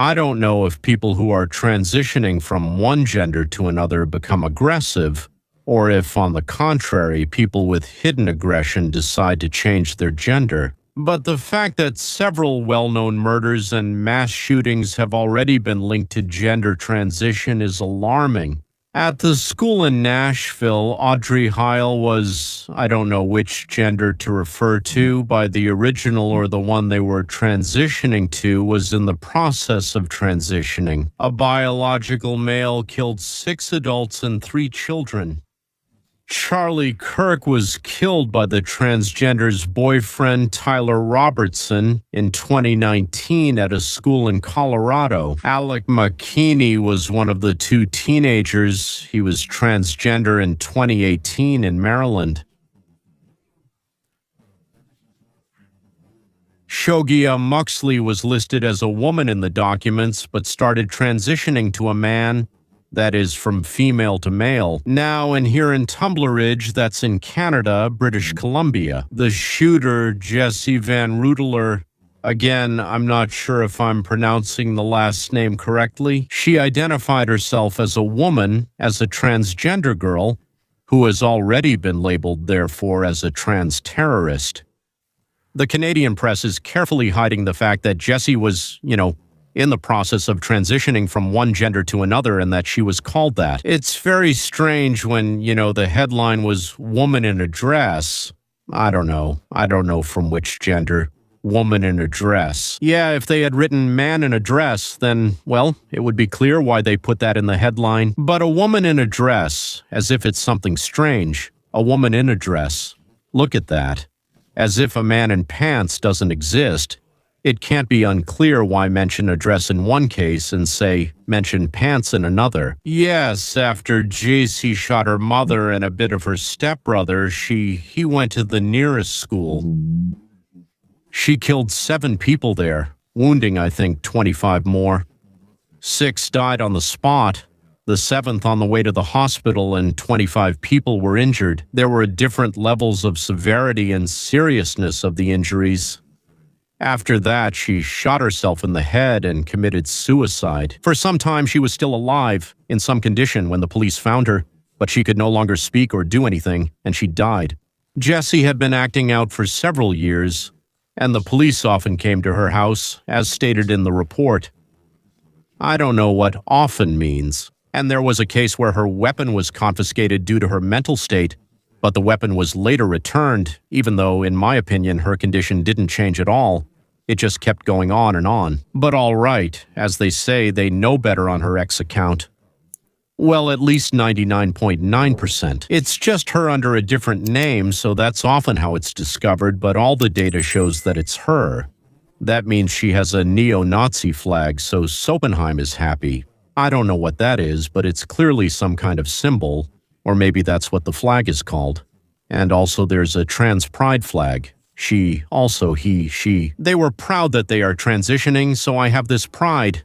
I don't know if people who are transitioning from one gender to another become aggressive, or if, on the contrary, people with hidden aggression decide to change their gender. But the fact that several well-known murders and mass shootings have already been linked to gender transition is alarming. At the school in Nashville, Audrey Heil was, I don't know which gender to refer to, by the original or the one they were transitioning to, was in the process of transitioning. A biological male killed 6 adults and 3 children. Charlie Kirk was killed by the transgender's boyfriend Tyler Robertson in 2019 at a school in Colorado. Alec McKinney was one of the 2 teenagers. He was transgender in 2018 in Maryland. Shogia Muxley was listed as a woman in the documents, but started transitioning to a man. That is, from female to male. Now, and here in Tumbler Ridge, that's in Canada, British Columbia. The shooter, Jessie Van Rutler, again, I'm not sure if I'm pronouncing the last name correctly. She identified herself as a woman, as a transgender girl, who has already been labeled, therefore, as a trans terrorist. The Canadian press is carefully hiding the fact that Jessie was, in the process of transitioning from one gender to another, and that she was called that. It's very strange when, the headline was woman in a dress. I don't know from which gender. Woman in a dress. Yeah, if they had written man in a dress, then, well, it would be clear why they put that in the headline. But a woman in a dress, as if it's something strange. A woman in a dress. Look at that. As if a man in pants doesn't exist. It can't be unclear why mention a dress in one case and say mention pants in another. Yes, after Jessie shot her mother and a bit of her stepbrother, he went to the nearest school. She killed 7 people there, wounding, I think, 25 more. 6 died on the spot, the 7th on the way to the hospital, and 25 people were injured. There were different levels of severity and seriousness of the injuries. After that, she shot herself in the head and committed suicide. For some time, she was still alive, in some condition, when the police found her, but she could no longer speak or do anything, and she died. Jessie had been acting out for several years, and the police often came to her house, as stated in the report. I don't know what often means, and there was a case where her weapon was confiscated due to her mental state, but the weapon was later returned, even though, in my opinion, her condition didn't change at all. It just kept going on and on. But all right, as they say, they know better on her ex account. Well, at least 99.9%. It's just her under a different name, so that's often how it's discovered, but all the data shows that it's her. That means she has a neo-Nazi flag, so Sopenheim is happy. I don't know what that is, but it's clearly some kind of symbol. Or maybe that's what the flag is called. And also there's a trans pride flag. She, also he, she. They were proud that they are transitioning, so I have this pride.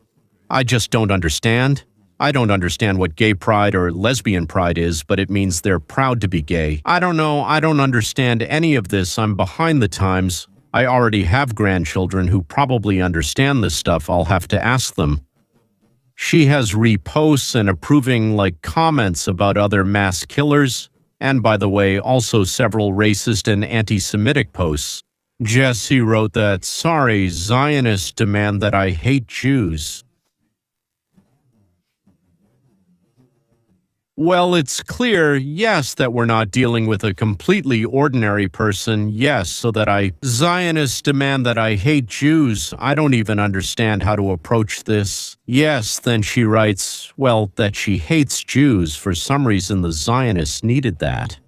I just don't understand. I don't understand what gay pride or lesbian pride is, but it means they're proud to be gay. I don't know, I don't understand any of this. I'm behind the times. I already have grandchildren who probably understand this stuff. I'll have to ask them. She has reposts and approving comments about other mass killers, and by the way, also several racist and anti-Semitic posts. Jessie wrote that, "Sorry, Zionists demand that I hate Jews." Well, it's clear, yes, that we're not dealing with a completely ordinary person, yes, so that Zionists demand that I hate Jews. I don't even understand how to approach this. Yes, then she writes, well, that she hates Jews. For some reason, the Zionists needed that.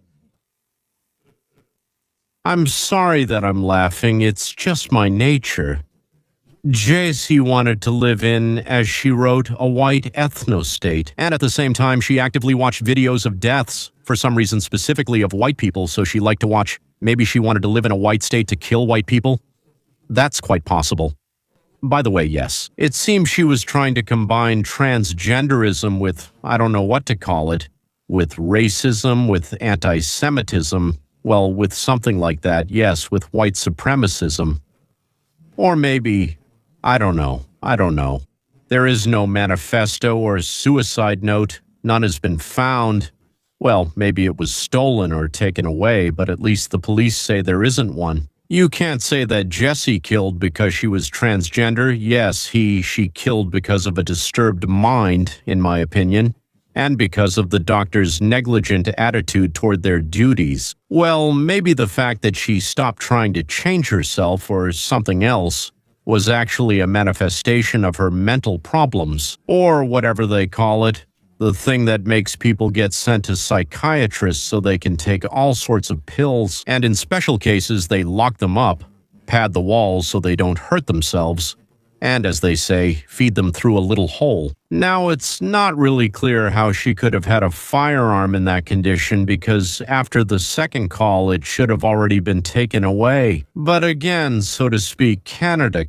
I'm sorry that I'm laughing, it's just my nature. Jessie wanted to live in, as she wrote, a white ethno-state, and at the same time she actively watched videos of deaths, for some reason specifically of white people, so she liked to watch. Maybe she wanted to live in a white state to kill white people? That's quite possible. By the way, yes, it seems she was trying to combine transgenderism with, I don't know what to call it, with racism, with anti-Semitism, well, with something like that, yes, with white supremacism. Or maybe... I don't know. There is no manifesto or suicide note. None has been found. Well, maybe it was stolen or taken away, but at least the police say there isn't one. You can't say that Jessie killed because she was transgender. Yes, she killed because of a disturbed mind, in my opinion, and because of the doctor's negligent attitude toward their duties. Well, maybe the fact that she stopped trying to change herself or something else was actually a manifestation of her mental problems, or whatever they call it, the thing that makes people get sent to psychiatrists so they can take all sorts of pills, and in special cases they lock them up, pad the walls so they don't hurt themselves, and, as they say, feed them through a little hole. Now, it's not really clear how she could have had a firearm in that condition because after the second call it should have already been taken away. But again, so to speak, Canada,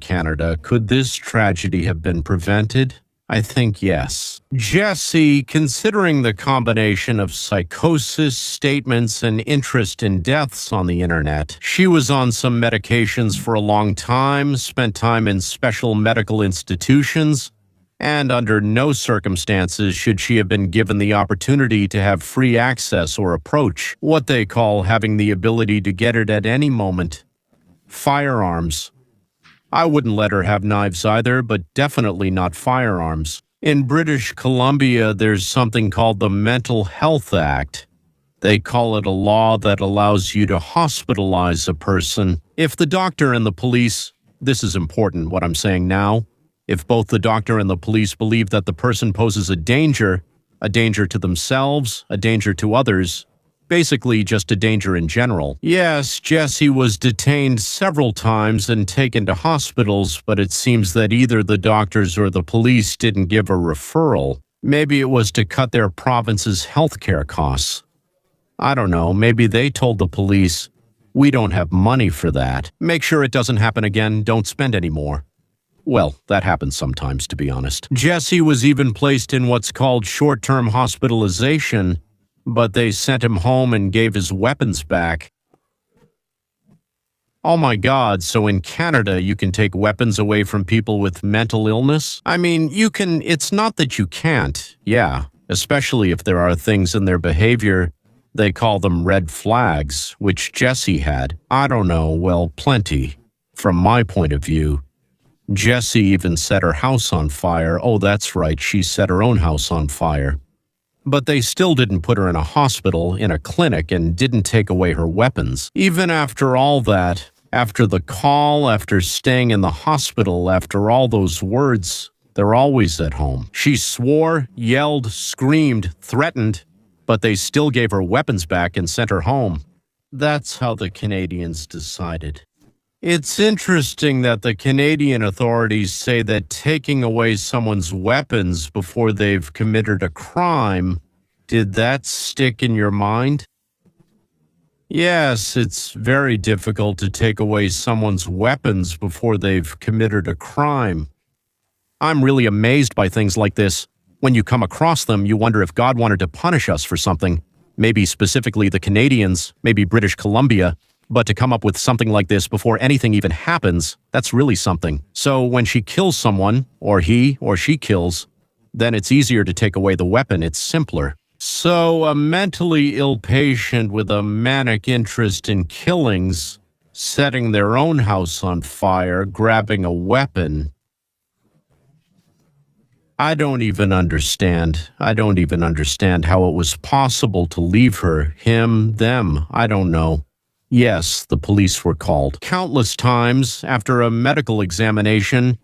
could this tragedy have been prevented? I think yes. Jessie, considering the combination of psychosis, statements, and interest in deaths on the internet, she was on some medications for a long time, spent time in special medical institutions, and under no circumstances should she have been given the opportunity to have free access or approach, what they call having the ability to get it at any moment. Firearms. I wouldn't let her have knives either, but definitely not firearms. In British Columbia, there's something called the Mental Health Act. They call it a law that allows you to hospitalize a person if the doctor and the police, this is important what I'm saying now, if both the doctor and the police believe that the person poses a danger to themselves, a danger to others, basically just a danger in general. Yes, Jessie was detained several times and taken to hospitals, but it seems that either the doctors or the police didn't give a referral. Maybe it was to cut their province's healthcare costs. I don't know, maybe they told the police, "We don't have money for that. Make sure it doesn't happen again, don't spend any more." Well, that happens sometimes, to be honest. Jessie was even placed in what's called short-term hospitalization, but they sent him home and gave his weapons back. Oh my God, so in Canada you can take weapons away from people with mental illness? I mean, you can, it's not that you can't, yeah, especially if there are things in their behavior. They call them red flags, which Jessie had. I don't know, well, plenty. From my point of view, Jessie even set her house on fire. Oh, that's right, she set her own house on fire. But they still didn't put her in a hospital, in a clinic, and didn't take away her weapons. Even after all that, after the call, after staying in the hospital, after all those words, they're always at home. She swore, yelled, screamed, threatened, but they still gave her weapons back and sent her home. That's how the Canadians decided. It's interesting that the Canadian authorities say that taking away someone's weapons before they've committed a crime, did that stick in your mind? Yes, it's very difficult to take away someone's weapons before they've committed a crime. I'm really amazed by things like this. When you come across them, you wonder if God wanted to punish us for something. Maybe specifically the Canadians, maybe British Columbia. But to come up with something like this before anything even happens, that's really something. So when she kills someone, or he or she kills, then it's easier to take away the weapon. It's simpler. So a mentally ill patient with a manic interest in killings, setting their own house on fire, grabbing a weapon. I don't even understand how it was possible to leave her, him, them, I don't know. Yes, the police were called. Countless times, after a medical examination,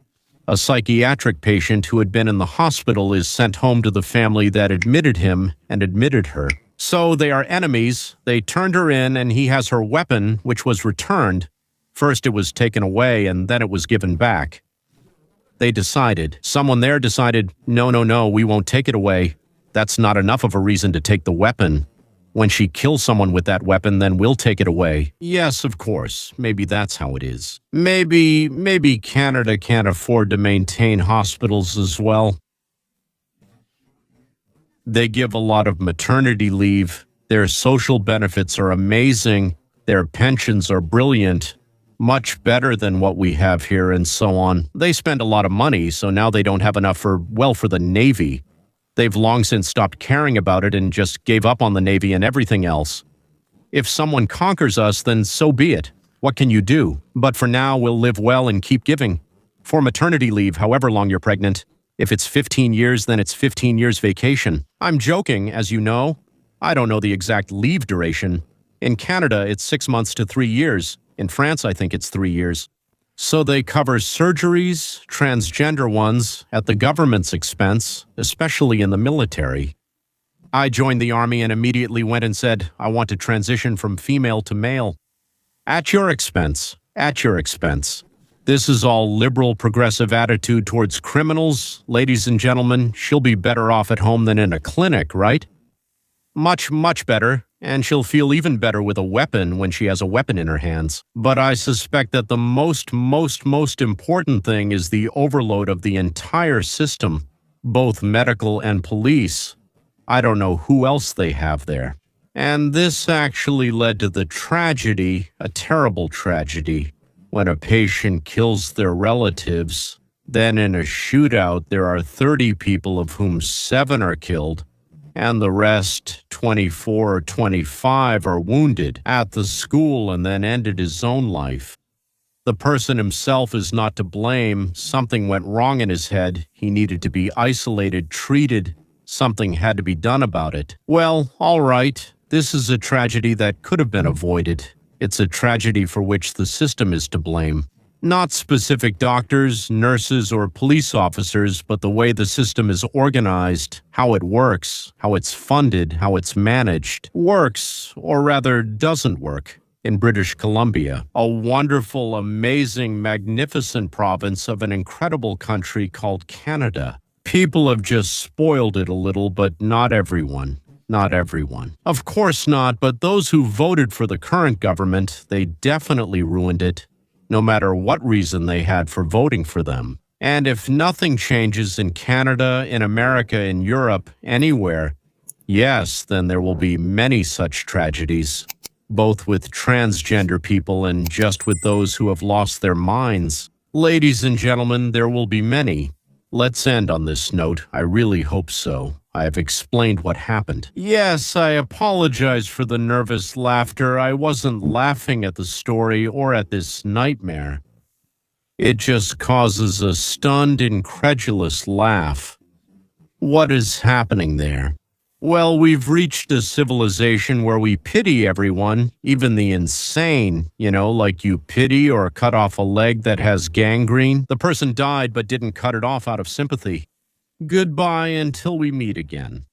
a psychiatric patient who had been in the hospital is sent home to the family that admitted him and admitted her. So they are enemies. They turned her in, and he has her weapon, which was returned. First it was taken away, and then it was given back. Someone there decided, no, we won't take it away. That's not enough of a reason to take the weapon. When she kills someone with that weapon, then we'll take it away. Yes, of course. Maybe that's how it is. Maybe Canada can't afford to maintain hospitals as well. They give a lot of maternity leave. Their social benefits are amazing. Their pensions are brilliant. Much better than what we have here and so on. They spend a lot of money, so now they don't have enough for the Navy. They've long since stopped caring about it and just gave up on the Navy and everything else. If someone conquers us, then so be it. What can you do? But for now, we'll live well and keep giving. For maternity leave, however long you're pregnant. If it's 15 years, then it's 15 years vacation. I'm joking, as you know. I don't know the exact leave duration. In Canada, it's 6 months to 3 years. In France, I think it's 3 years. So they cover surgeries, transgender ones, at the government's expense, especially in the military. I joined the army and immediately went and said, I want to transition from female to male. At your expense. At your expense. This is all liberal, progressive attitude towards criminals. Ladies and gentlemen, she'll be better off at home than in a clinic, right? Much, much better. And she'll feel even better with a weapon when she has a weapon in her hands. But I suspect that the most important thing is the overload of the entire system, both medical and police. I don't know who else they have there. And this actually led to the tragedy, a terrible tragedy, when a patient kills their relatives. Then in a shootout, there are 30 people, of whom 7 are killed, and the rest, 24 or 25, are wounded at the school and then ended his own life. The person himself is not to blame. Something went wrong in his head. He needed to be isolated, treated. Something had to be done about it. Well, all right. This is a tragedy that could have been avoided. It's a tragedy for which the system is to blame. Not specific doctors, nurses, or police officers, but the way the system is organized, how it works, how it's funded, how it's managed. Works, or rather doesn't work, in British Columbia, a wonderful, amazing, magnificent province of an incredible country called Canada. People have just spoiled it a little, but not everyone. Not everyone. Of course not, but those who voted for the current government, they definitely ruined it. No matter what reason they had for voting for them. And if nothing changes in Canada, in America, in Europe, anywhere, yes, then there will be many such tragedies, both with transgender people and just with those who have lost their minds. Ladies and gentlemen, there will be many. Let's end on this note. I really hope so. I have explained what happened. Yes, I apologize for the nervous laughter. I wasn't laughing at the story or at this nightmare. It just causes a stunned, incredulous laugh. What is happening there? Well, we've reached a civilization where we pity everyone, even the insane, like you pity or cut off a leg that has gangrene. The person died but didn't cut it off out of sympathy. Goodbye until we meet again.